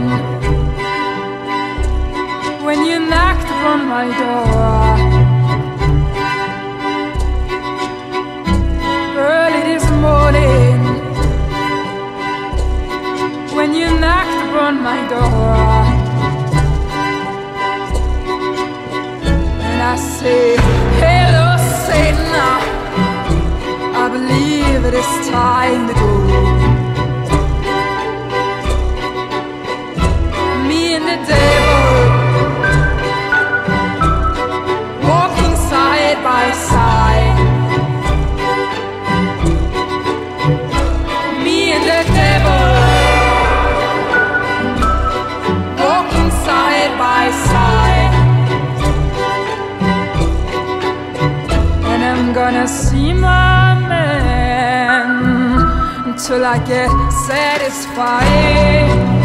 morning when you knocked upon my door. Early this morning when you knocked upon my door. And I say, hello Satan, I believe it is time to go. Me and the devil walking side by side. Me and the devil walking side by side. And I'm gonna see my man until I get satisfied.